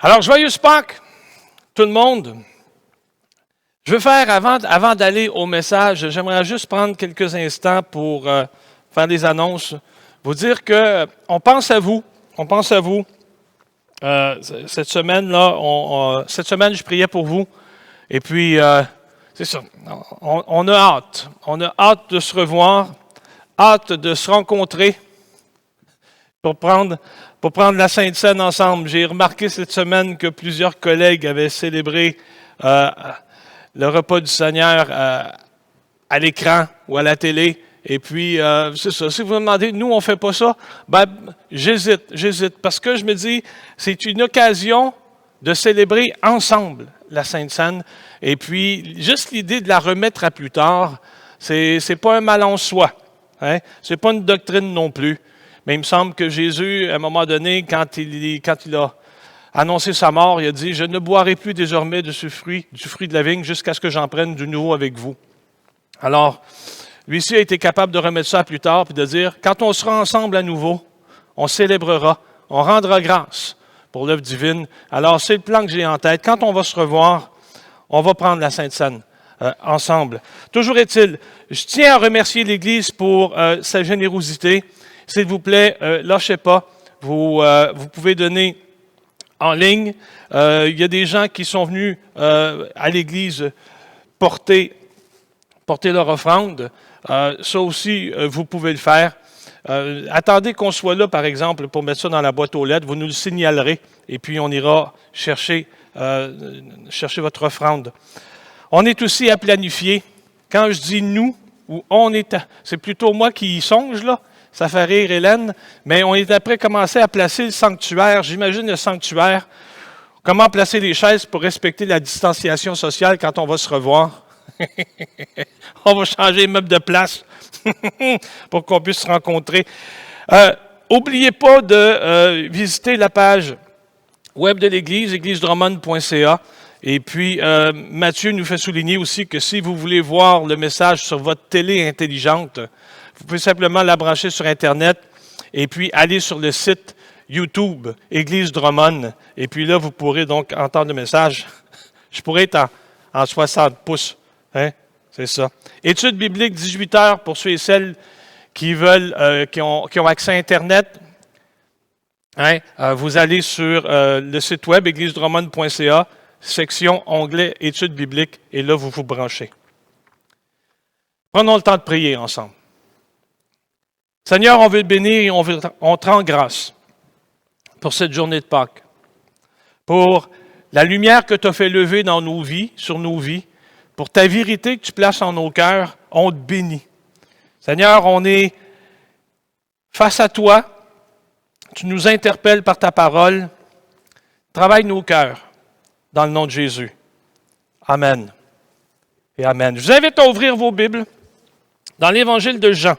Alors, joyeuse Pâques, tout le monde. Je veux faire, avant d'aller au message, j'aimerais juste prendre quelques instants pour faire des annonces. Vous dire qu'on pense à vous. On pense à vous. Cette semaine-là, cette semaine, je priais pour vous. Et puis, c'est ça. On a hâte. On a hâte de se revoir, hâte de se rencontrer pour prendre la Sainte Seine ensemble. J'ai remarqué cette semaine que plusieurs collègues avaient célébré le repas du Seigneur à l'écran ou à la télé. Et puis, c'est ça. Si vous me demandez, nous, on ne fait pas ça, ben, j'hésite. Parce que je me dis, c'est une occasion de célébrer ensemble la Sainte Seine. Et puis, juste l'idée de la remettre à plus tard, c'est pas un mal en soi. Hein? C'est pas une doctrine non plus. Mais il me semble que Jésus, à un moment donné, quand il a annoncé sa mort, il a dit « Je ne boirai plus désormais de ce fruit, du fruit de la vigne, jusqu'à ce que j'en prenne du nouveau avec vous. » Alors, lui-ci a été capable de remettre ça plus tard, puis de dire « Quand on sera ensemble à nouveau, on célébrera, on rendra grâce pour l'œuvre divine. » Alors, c'est le plan que j'ai en tête. Quand on va se revoir, on va prendre la Sainte Seine ensemble. Toujours est-il, je tiens à remercier l'Église pour sa générosité. S'il vous plaît, lâchez pas. Vous pouvez donner en ligne. Il y a des gens qui sont venus à l'Église porter leur offrande. Ça aussi, vous pouvez le faire. Attendez qu'on soit là, par exemple, pour mettre ça dans la boîte aux lettres. Vous nous le signalerez et puis on ira chercher votre offrande. On est aussi à planifier. Quand je dis « nous », ou « on est », c'est plutôt moi qui y songe, là. Ça fait rire Hélène, mais on est après commencer à placer le sanctuaire. J'imagine le sanctuaire. Comment placer les chaises pour respecter la distanciation sociale quand on va se revoir? On va changer les meubles de place pour qu'on puisse se rencontrer. N'oubliez pas de visiter la page web de l'Église, églisedrummond.ca. Et puis, Mathieu nous fait souligner aussi que si vous voulez voir le message sur votre télé intelligente, vous pouvez simplement la brancher sur Internet et puis aller sur le site YouTube, Église Drummond. Et puis là, vous pourrez donc entendre le message. Je pourrais être en 60 pouces. Hein? C'est ça. Étude biblique, 18 heures pour ceux et celles qui veulent, qui ont accès à Internet. Hein? Vous allez sur le site web, églisedrummond.ca, section onglet Études bibliques, et là, vous vous branchez. Prenons le temps de prier ensemble. Seigneur, on veut te bénir et on te rend grâce pour cette journée de Pâques, pour la lumière que tu as fait lever dans nos vies, sur nos vies, pour ta vérité que tu places en nos cœurs, on te bénit. Seigneur, on est face à toi, tu nous interpelles par ta parole, travaille nos cœurs dans le nom de Jésus. Amen et Amen. Je vous invite à ouvrir vos Bibles dans l'Évangile de Jean.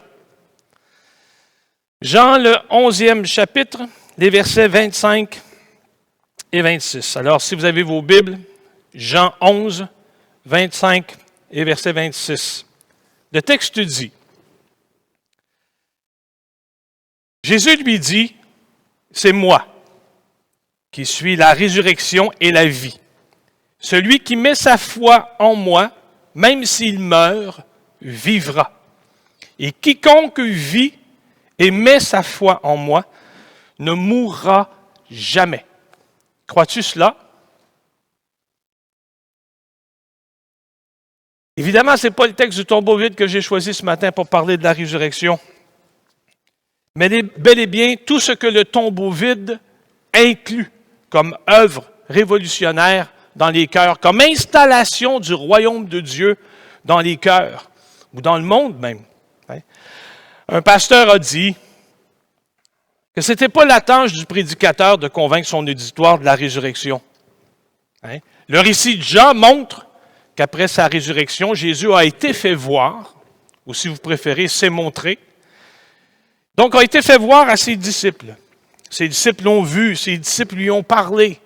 Jean, le 11e chapitre, les versets 25 et 26. Alors, si vous avez vos Bibles, Jean 11, 25 et verset 26. Le texte dit, Jésus lui dit, « C'est moi qui suis la résurrection et la vie. Celui qui met sa foi en moi, même s'il meurt, vivra. Et quiconque vit et met sa foi en moi, ne mourra jamais. » Crois-tu cela? Évidemment, ce n'est pas le texte du tombeau vide que j'ai choisi ce matin pour parler de la résurrection, mais bel et bien tout ce que le tombeau vide inclut comme œuvre révolutionnaire dans les cœurs, comme installation du royaume de Dieu dans les cœurs, ou dans le monde même. Un pasteur a dit que ce n'était pas la tâche du prédicateur de convaincre son auditoire de la résurrection. Le récit de Jean montre qu'après sa résurrection, Jésus a été fait voir, ou si vous préférez, s'est montré. Donc, a été fait voir à ses disciples. Ses disciples l'ont vu, ses disciples lui ont parlé.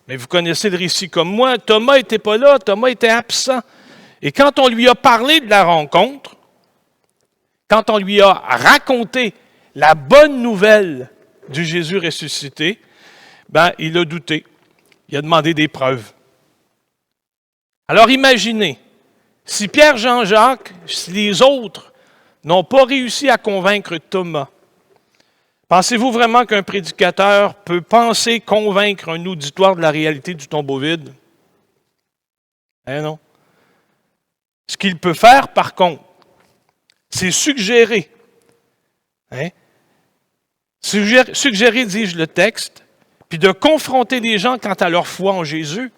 Mais vous connaissez le récit comme moi, Thomas n'était pas là, Thomas était absent. Et quand on lui a parlé de la rencontre, quand on lui a raconté la bonne nouvelle du Jésus ressuscité, ben, il a douté. Il a demandé des preuves. Alors imaginez, si Pierre, Jean-Jacques, si les autres n'ont pas réussi à convaincre Thomas, pensez-vous vraiment qu'un prédicateur peut penser convaincre un auditoire de la réalité du tombeau vide? Eh non. Ce qu'il peut faire, par contre, c'est suggérer. Suggérer, dis-je le texte, puis de confronter les gens quant à leur foi en Jésus,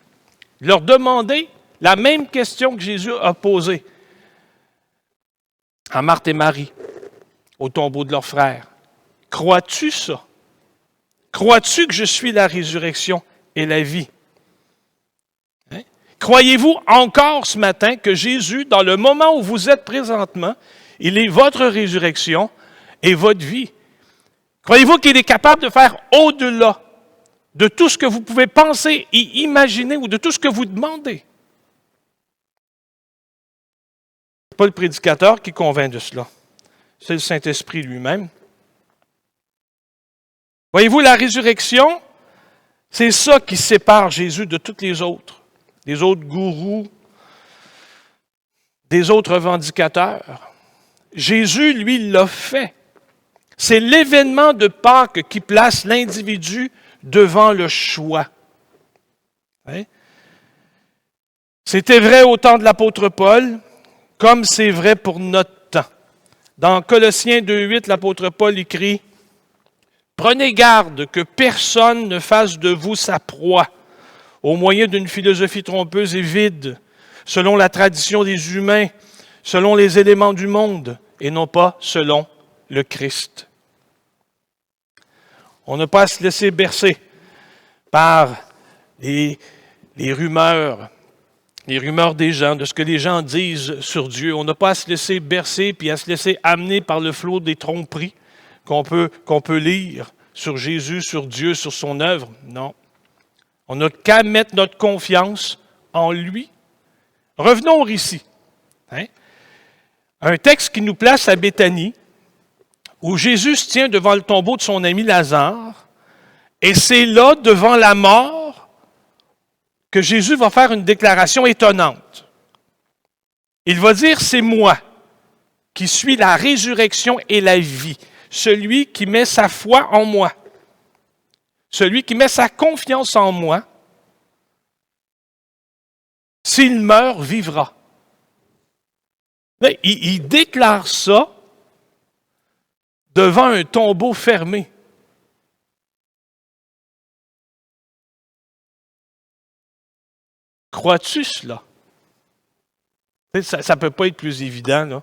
leur demander la même question que Jésus a posée à Marthe et Marie, au tombeau de leur frère. Crois-tu ça? Crois-tu que je suis la résurrection et la vie? Croyez-vous encore ce matin que Jésus, dans le moment où vous êtes présentement, il est votre résurrection et votre vie? Croyez-vous qu'il est capable de faire au-delà de tout ce que vous pouvez penser et imaginer ou de tout ce que vous demandez? Ce n'est pas le prédicateur qui convainc de cela. C'est le Saint-Esprit lui-même. Voyez-vous, la résurrection, c'est ça qui sépare Jésus de tous les autres gourous, des autres revendicateurs. Jésus, lui, l'a fait. C'est l'événement de Pâques qui place l'individu devant le choix. C'était vrai au temps de l'apôtre Paul, comme c'est vrai pour notre temps. Dans Colossiens 2,8, l'apôtre Paul écrit « Prenez garde que personne ne fasse de vous sa proie, au moyen d'une philosophie trompeuse et vide, selon la tradition des humains, selon les éléments du monde, et non pas selon le Christ. » On n'a pas à se laisser bercer par les rumeurs des gens, de ce que les gens disent sur Dieu. On n'a pas à se laisser bercer puis à se laisser amener par le flot des tromperies qu'on peut lire sur Jésus, sur Dieu, sur son œuvre. Non. On n'a qu'à mettre notre confiance en lui. Revenons au récit. Un texte qui nous place à Béthanie, où Jésus se tient devant le tombeau de son ami Lazare, et c'est là, devant la mort, que Jésus va faire une déclaration étonnante. Il va dire, c'est moi qui suis la résurrection et la vie, celui qui met sa foi en moi, celui qui met sa confiance en moi, s'il meurt, vivra. Mais il déclare ça devant un tombeau fermé. Crois-tu cela? Ça ne peut pas être plus évident, là.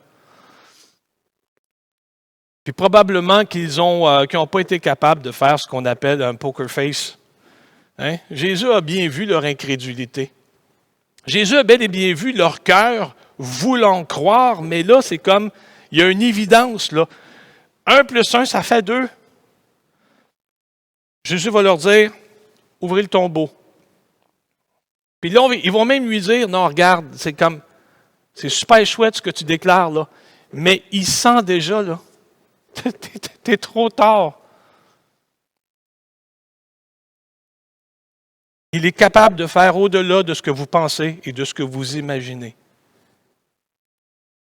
Puis probablement qu'ils n'ont pas été capables de faire ce qu'on appelle un poker face. Jésus a bien vu leur incrédulité. Jésus a bel et bien vu leur cœur voulant croire, mais là, c'est comme, il y a une évidence, là. 1 plus 1, ça fait 2. Jésus va leur dire, ouvrez le tombeau. Puis là, ils vont même lui dire, non, regarde, c'est super chouette ce que tu déclares, là. Mais il sent déjà, là, t'es trop tard. Il est capable de faire au-delà de ce que vous pensez et de ce que vous imaginez.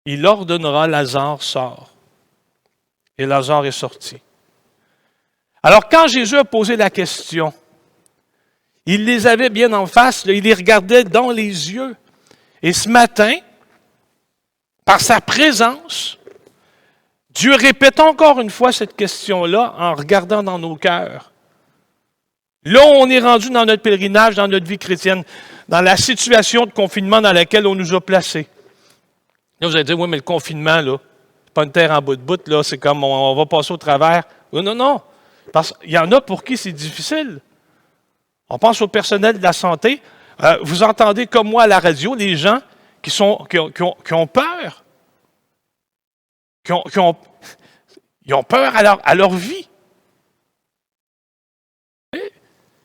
Il ordonnera, Lazare sort. Et Lazare est sorti. Alors, quand Jésus a posé la question, il les avait bien en face, là, il les regardait dans les yeux. Et ce matin, par sa présence, Dieu répète encore une fois cette question-là en regardant dans nos cœurs. Là, on est rendu dans notre pèlerinage, dans notre vie chrétienne, dans la situation de confinement dans laquelle on nous a placés. Là, vous allez dire, oui, mais le confinement, là, c'est pas une terre en bout de bout, là, c'est comme on va passer au travers. Non. Parce qu'il y en a pour qui c'est difficile. On pense au personnel de la santé. Vous entendez comme moi à la radio les gens qui ont peur. Ils ont peur à leur vie.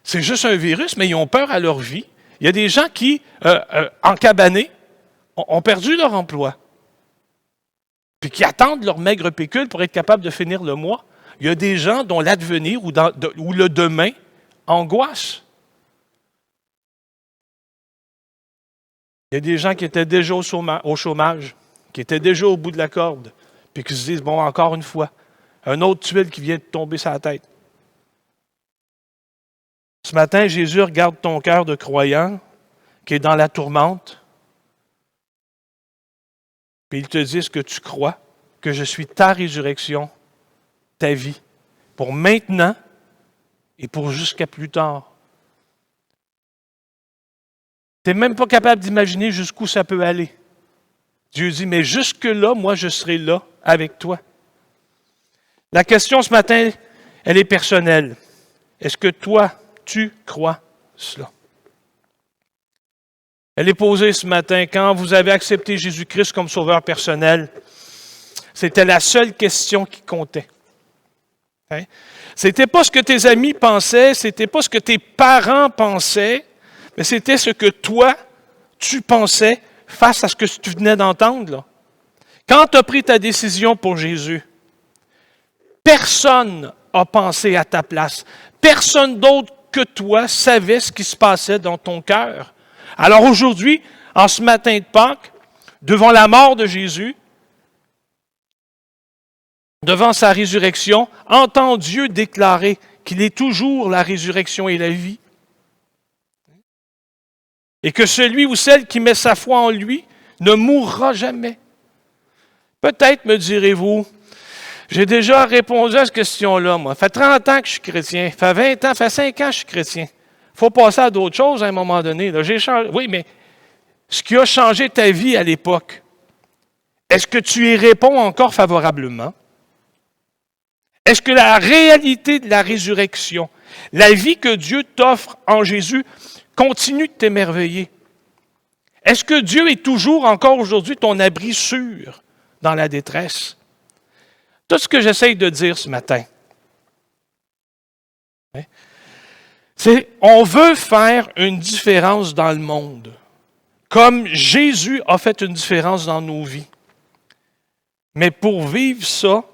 C'est juste un virus, mais ils ont peur à leur vie. Il y a des gens qui, encabanés, ont perdu leur emploi. Puis qui attendent leur maigre pécule pour être capables de finir le mois. Il y a des gens dont l'advenir ou le demain angoisse. Il y a des gens qui étaient déjà au chômage, qui étaient déjà au bout de la corde, puis qui se disent, bon, encore une fois, un autre tuile qui vient de tomber sur la tête. Ce matin, Jésus regarde ton cœur de croyant qui est dans la tourmente, puis il te dit, est-ce que tu crois que je suis ta résurrection, ta vie, pour maintenant et pour jusqu'à plus tard? Tu n'es même pas capable d'imaginer jusqu'où ça peut aller. Dieu dit, mais jusque-là, moi, je serai là avec toi. La question ce matin, elle est personnelle. Est-ce que toi, tu crois cela? Elle est posée ce matin. Quand vous avez accepté Jésus-Christ comme sauveur personnel, c'était la seule question qui comptait. Hein? C'était pas ce que tes amis pensaient, c'était pas ce que tes parents pensaient, mais c'était ce que toi, tu pensais face à ce que tu venais d'entendre. Là. Quand tu as pris ta décision pour Jésus, personne n'a pensé à ta place. Personne d'autre que toi savait ce qui se passait dans ton cœur. Alors aujourd'hui, en ce matin de Pâques, devant la mort de Jésus, devant sa résurrection, entends Dieu déclarer qu'il est toujours la résurrection et la vie. Et que celui ou celle qui met sa foi en lui ne mourra jamais. Peut-être me direz-vous, j'ai déjà répondu à cette question-là, moi. Ça fait 30 ans que je suis chrétien. Ça fait 20 ans, ça fait 5 ans que je suis chrétien. Il faut passer à d'autres choses à un moment donné. Là, j'ai changé. Oui, mais ce qui a changé ta vie à l'époque, est-ce que tu y réponds encore favorablement? Est-ce que la réalité de la résurrection, la vie que Dieu t'offre en Jésus, continue de t'émerveiller? Est-ce que Dieu est toujours, encore aujourd'hui, ton abri sûr dans la détresse? Tout ce que j'essaye de dire ce matin, c'est on veut faire une différence dans le monde, comme Jésus a fait une différence dans nos vies. Mais pour vivre ça,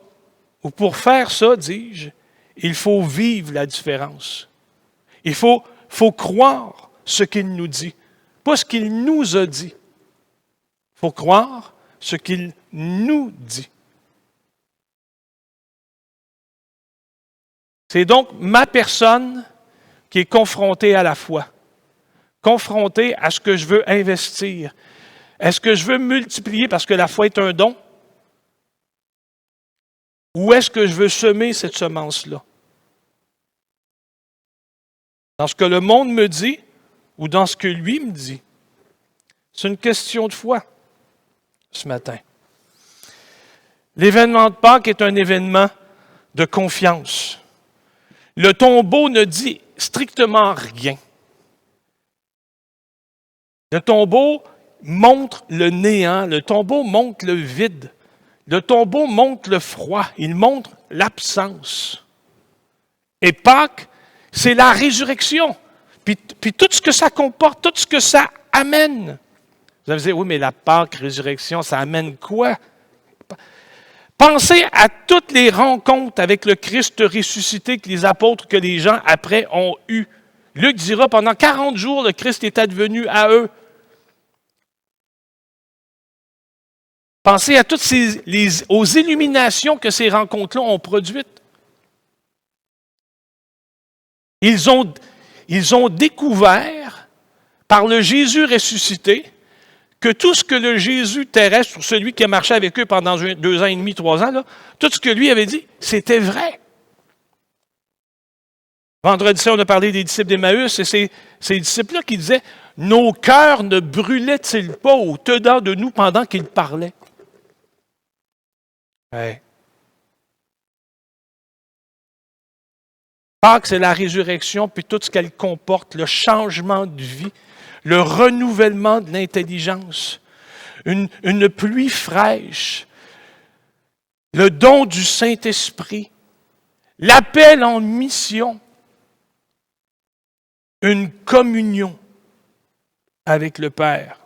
ou pour faire ça, dis-je, il faut vivre la différence. Il faut croire ce qu'il nous dit, pas ce qu'il nous a dit. Il faut croire ce qu'il nous dit. C'est donc ma personne qui est confrontée à la foi, confrontée à ce que je veux investir. Est-ce que je veux multiplier parce que la foi est un don? Ou est-ce que je veux semer cette semence-là? Dans ce que le monde me dit ou dans ce que lui me dit? C'est une question de foi ce matin. L'événement de Pâques est un événement de confiance. Le tombeau ne dit strictement rien. Le tombeau montre le néant, le tombeau montre le vide, le tombeau montre le froid, il montre l'absence. Et Pâques, c'est la résurrection. Puis tout ce que ça comporte, tout ce que ça amène. Vous allez me dire, oui, mais la Pâques, résurrection, ça amène quoi? Pensez à toutes les rencontres avec le Christ ressuscité que les apôtres, que les gens après ont eues. Luc dira, pendant 40 jours, le Christ est advenu à eux. Pensez à toutes aux illuminations que ces rencontres-là ont produites. Ils ont découvert, par le Jésus ressuscité, que tout ce que le Jésus terrestre, celui qui a marché avec eux pendant 2 ans et demi, 3 ans, là, tout ce que lui avait dit, c'était vrai. Vendredi, on a parlé des disciples d'Emmaüs, et ces disciples-là qui disaient « Nos cœurs ne brûlaient-ils pas au-dedans de nous pendant qu'ils parlaient? » Ouais. Pâques, c'est la résurrection, puis tout ce qu'elle comporte, le changement de vie, le renouvellement de l'intelligence, une pluie fraîche, le don du Saint-Esprit, l'appel en mission, une communion avec le Père.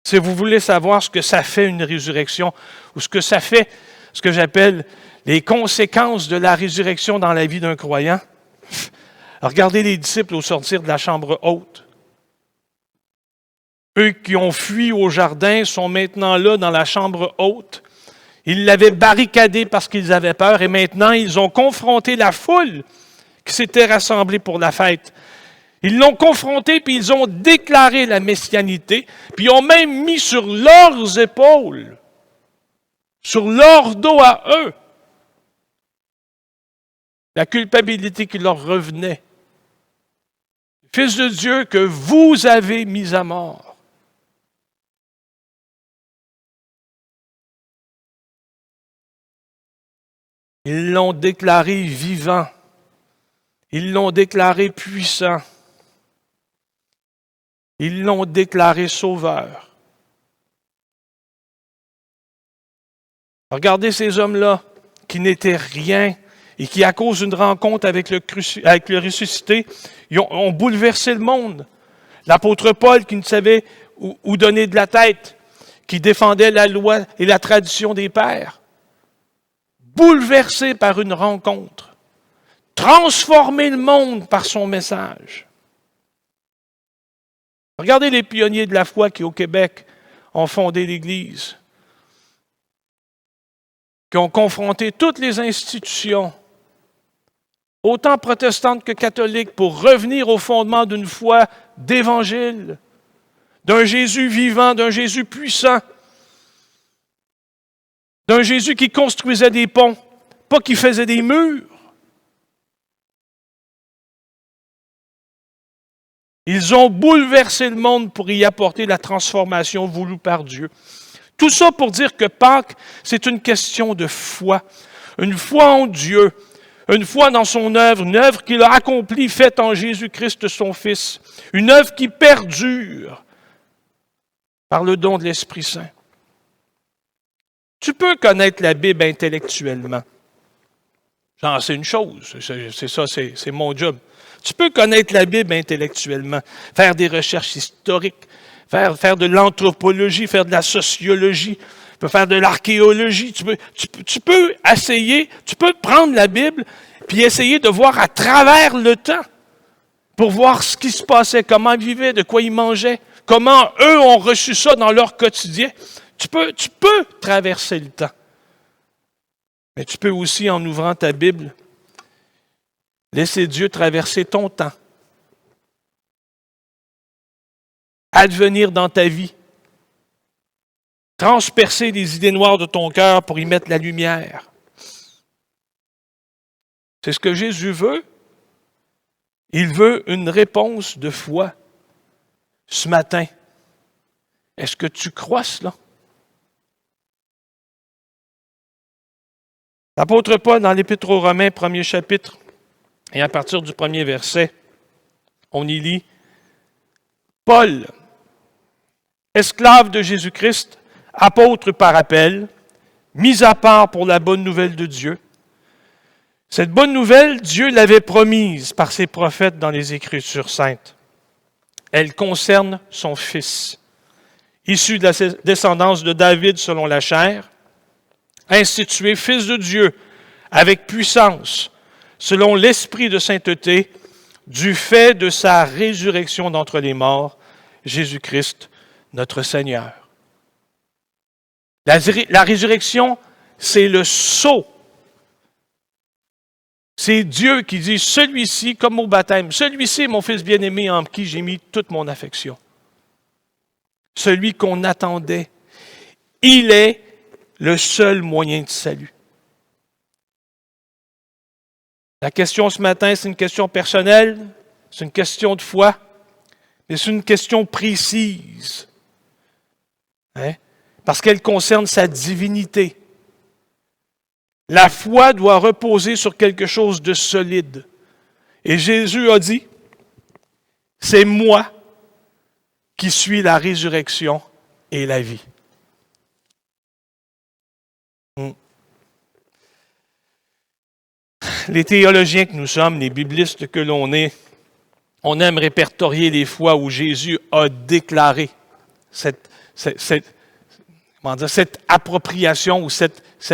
Si vous voulez savoir ce que ça fait une résurrection, ou ce que ça fait, ce que j'appelle les conséquences de la résurrection dans la vie d'un croyant, regardez les disciples au sortir de la chambre haute. Eux qui ont fui au jardin sont maintenant là dans la chambre haute. Ils l'avaient barricadé parce qu'ils avaient peur et maintenant ils ont confronté la foule qui s'était rassemblée pour la fête. Ils l'ont confronté puis ils ont déclaré la messianité, puis ils ont même mis sur leurs épaules, sur leur dos à eux, la culpabilité qui leur revenait. Fils de Dieu que vous avez mis à mort. Ils l'ont déclaré vivant. Ils l'ont déclaré puissant. Ils l'ont déclaré sauveur. Regardez ces hommes-là qui n'étaient rien et qui, à cause d'une rencontre avec le ressuscité, ont bouleversé le monde. L'apôtre Paul qui ne savait où donner de la tête, qui défendait la loi et la tradition des pères. Bouleversé par une rencontre, transformer le monde par son message. Regardez les pionniers de la foi qui, au Québec, ont fondé l'Église, qui ont confronté toutes les institutions, autant protestantes que catholiques, pour revenir au fondement d'une foi d'Évangile, d'un Jésus vivant, d'un Jésus puissant, d'un Jésus qui construisait des ponts, pas qui faisait des murs. Ils ont bouleversé le monde pour y apporter la transformation voulue par Dieu. Tout ça pour dire que Pâques, c'est une question de foi. Une foi en Dieu, une foi dans son œuvre, une œuvre qu'il a accomplie, faite en Jésus-Christ, son Fils. Une œuvre qui perdure par le don de l'Esprit Saint. Tu peux connaître la Bible intellectuellement. J'en sais une chose, c'est ça, c'est mon job. Tu peux connaître la Bible intellectuellement, faire des recherches historiques, faire de l'anthropologie, faire de la sociologie, tu peux faire de l'archéologie. Tu peux essayer, tu peux prendre la Bible puis essayer de voir à travers le temps pour voir ce qui se passait, comment ils vivaient, de quoi ils mangeaient, comment eux ont reçu ça dans leur quotidien. Tu peux traverser le temps. Mais tu peux aussi, en ouvrant ta Bible, laisser Dieu traverser ton temps. Advenir dans ta vie. Transpercer les idées noires de ton cœur pour y mettre la lumière. C'est ce que Jésus veut. Il veut une réponse de foi ce matin. Est-ce que tu crois cela? L'apôtre Paul, dans l'Épître aux Romains, 1er chapitre, et à partir du 1er verset, on y lit « Paul, esclave de Jésus-Christ, apôtre par appel, mis à part pour la bonne nouvelle de Dieu. Cette bonne nouvelle, Dieu l'avait promise par ses prophètes dans les Écritures saintes. Elle concerne son Fils, issu de la descendance de David selon la chair, institué Fils de Dieu avec puissance, selon l'Esprit de sainteté, du fait de sa résurrection d'entre les morts, Jésus-Christ, notre Seigneur. » La résurrection, c'est le sceau. C'est Dieu qui dit, celui-ci, comme au baptême, celui-ci est mon Fils bien-aimé en qui j'ai mis toute mon affection. Celui qu'on attendait. Il est le seul moyen de salut. La question ce matin, c'est une question personnelle, c'est une question de foi, mais c'est une question précise. Parce qu'elle concerne sa divinité. La foi doit reposer sur quelque chose de solide. Et Jésus a dit, c'est moi qui suis la résurrection et la vie. Les théologiens que nous sommes, les biblistes que l'on est, on aime répertorier les fois où Jésus a déclaré cette appropriation ou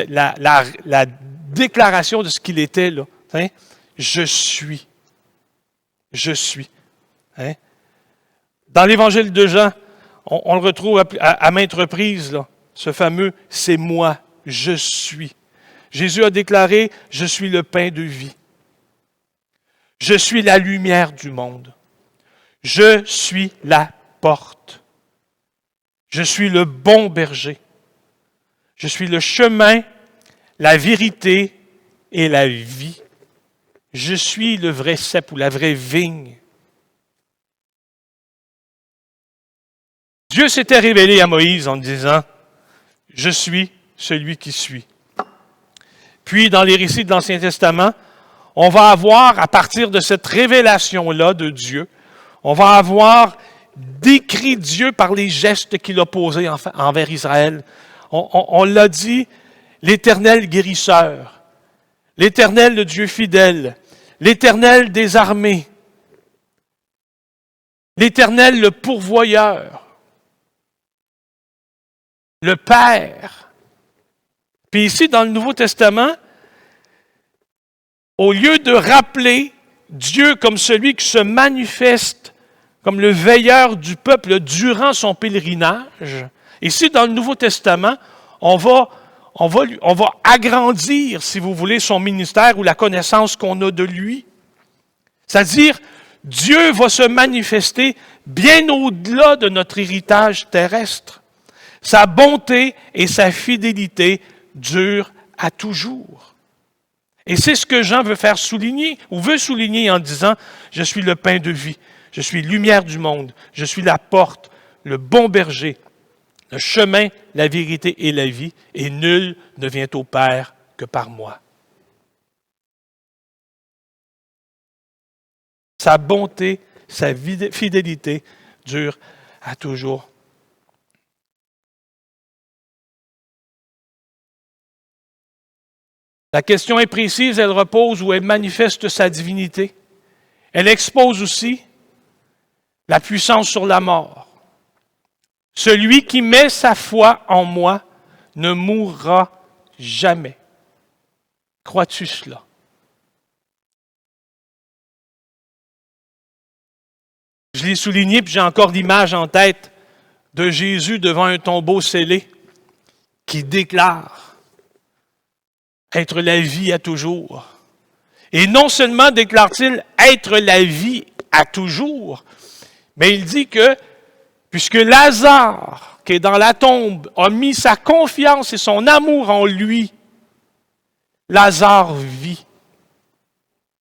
la déclaration de ce qu'il était. Là, hein? Je suis. Je suis. Hein? Dans l'Évangile de Jean, on le retrouve à maintes reprises, là, ce fameux « c'est moi, je suis ». Jésus a déclaré « je suis le pain de vie ». Je suis la lumière du monde. Je suis la porte. Je suis le bon berger. Je suis le chemin, la vérité et la vie. Je suis le vrai cep ou la vraie vigne. Dieu s'était révélé à Moïse en disant « Je suis celui qui suis ». Puis, dans les récits de l'Ancien Testament, on va avoir, à partir de cette révélation-là de Dieu, on va avoir décrit Dieu par les gestes qu'il a posés envers Israël. On l'a dit, l'Éternel guérisseur, l'Éternel le Dieu fidèle, l'Éternel des armées, l'Éternel le pourvoyeur, le Père. Puis ici, dans le Nouveau Testament, au lieu de rappeler Dieu comme celui qui se manifeste comme le veilleur du peuple durant son pèlerinage, ici, dans le Nouveau Testament, on va agrandir, si vous voulez, son ministère ou la connaissance qu'on a de lui. C'est-à-dire, Dieu va se manifester bien au-delà de notre héritage terrestre. Sa bonté et sa fidélité durent à toujours. Et c'est ce que Jean veut faire souligner, ou veut souligner en disant « Je suis le pain de vie, je suis lumière du monde, je suis la porte, le bon berger, le chemin, la vérité et la vie, et nul ne vient au Père que par moi. » Sa bonté, sa fidélité durent à toujours. La question est précise, elle repose ou elle manifeste sa divinité. Elle expose aussi la puissance sur la mort. Celui qui met sa foi en moi ne mourra jamais. Crois-tu cela? Je l'ai souligné, puis j'ai encore l'image en tête de Jésus devant un tombeau scellé qui déclare être la vie à toujours. Et non seulement déclare-t-il être la vie à toujours, mais il dit que, puisque Lazare, qui est dans la tombe, a mis sa confiance et son amour en lui, Lazare vit,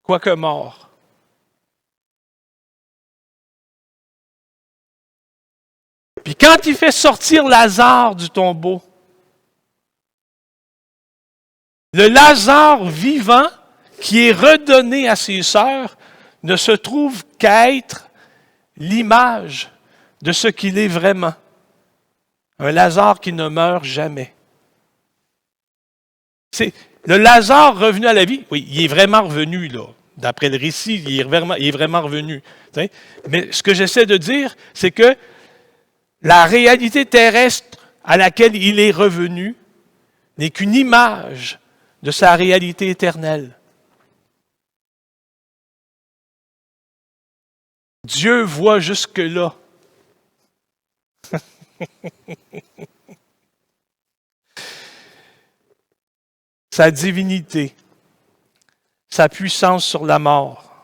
quoique mort. Puis quand il fait sortir Lazare du tombeau, le Lazare vivant qui est redonné à ses sœurs ne se trouve qu'à être l'image de ce qu'il est vraiment. Un Lazare qui ne meurt jamais. C'est le Lazare revenu à la vie. Oui, il est vraiment revenu, là. D'après le récit, il est vraiment revenu. Mais ce que j'essaie de dire, c'est que la réalité terrestre à laquelle il est revenu n'est qu'une image de sa réalité éternelle. Dieu voit jusque-là. Sa divinité, sa puissance sur la mort.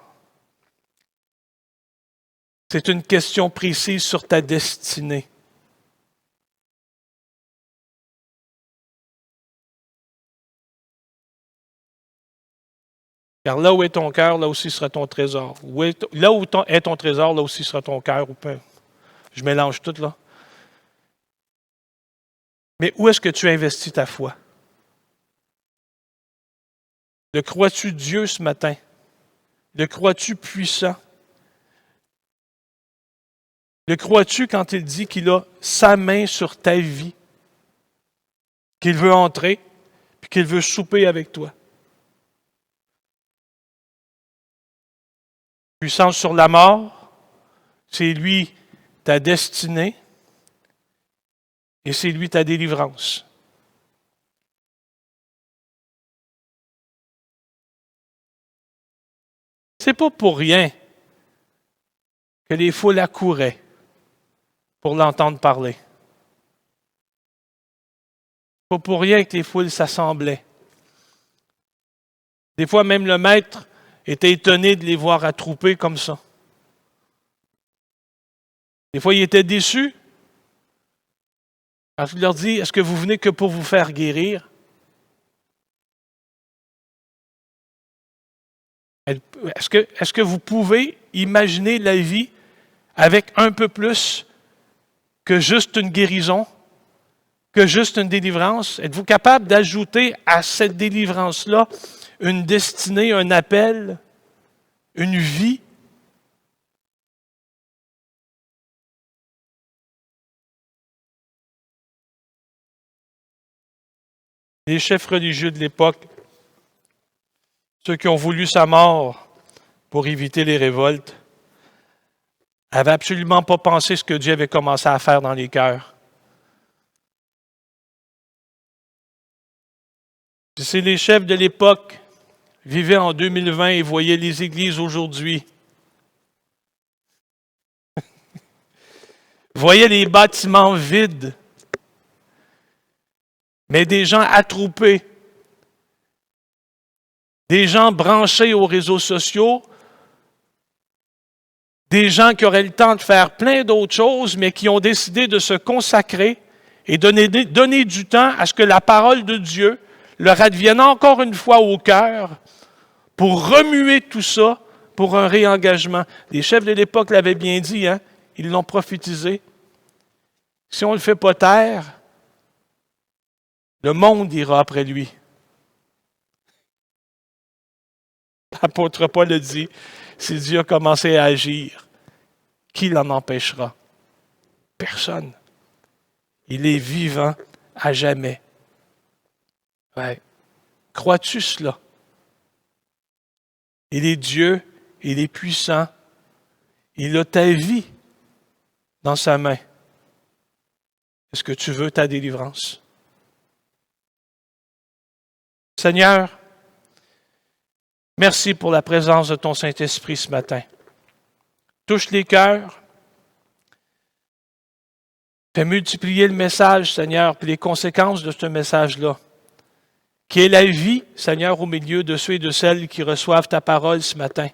C'est une question précise sur ta destinée. Car là où est ton cœur, là aussi sera ton trésor. Là où est ton trésor, là aussi sera ton cœur. Je mélange tout là. Mais où est-ce que tu investis ta foi? Le crois-tu Dieu ce matin? Le crois-tu puissant? Le crois-tu quand il dit qu'il a sa main sur ta vie? Qu'il veut entrer, puis qu'il veut souper avec toi? Puissance sur la mort, c'est lui ta destinée et c'est lui ta délivrance. C'est pas pour rien que les foules accouraient pour l'entendre parler. Pas pour rien que les foules s'assemblaient. Des fois, même le maître était étonné de les voir attrouper comme ça. Des fois, il était déçu. Quand il leur dit, est-ce que vous venez que pour vous faire guérir? Est-ce que vous pouvez imaginer la vie avec un peu plus que juste une guérison, que juste une délivrance? Êtes-vous capable d'ajouter à cette délivrance-là une destinée, un appel, une vie? Les chefs religieux de l'époque, ceux qui ont voulu sa mort pour éviter les révoltes, n'avaient absolument pas pensé ce que Dieu avait commencé à faire dans les cœurs. Si les chefs de l'époque vivaient en 2020 et voyaient les églises aujourd'hui, voyaient les bâtiments vides, mais des gens attroupés, des gens branchés aux réseaux sociaux, des gens qui auraient le temps de faire plein d'autres choses, mais qui ont décidé de se consacrer et donner du temps à ce que la parole de Dieu leur advienne encore une fois au cœur pour remuer tout ça pour un réengagement. Les chefs de l'époque l'avaient bien dit, hein? Ils l'ont prophétisé. Si on ne le fait pas taire, le monde ira après lui. L'apôtre Paul le dit, si Dieu a commencé à agir, qui l'en empêchera? Personne. Il est vivant à jamais. Ouais. Crois-tu cela? Il est Dieu, il est puissant, il a ta vie dans sa main. Est-ce que tu veux ta délivrance? Seigneur, merci pour la présence de ton Saint-Esprit ce matin. Touche les cœurs. Fais multiplier le message, Seigneur, puis les conséquences de ce message-là. Qui est la vie, Seigneur, au milieu de ceux et de celles qui reçoivent ta parole ce matin.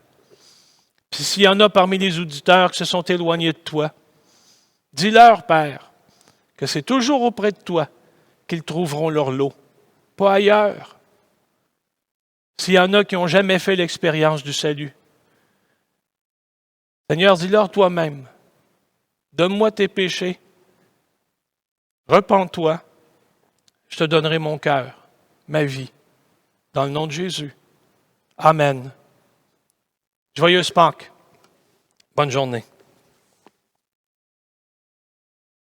Puis s'il y en a parmi les auditeurs qui se sont éloignés de toi, dis-leur, Père, que c'est toujours auprès de toi qu'ils trouveront leur lot, pas ailleurs. S'il y en a qui n'ont jamais fait l'expérience du salut, Seigneur, dis-leur toi-même, donne-moi tes péchés, repens-toi, je te donnerai mon cœur, ma vie, dans le nom de Jésus. Amen. Joyeuse Pâques. Bonne journée.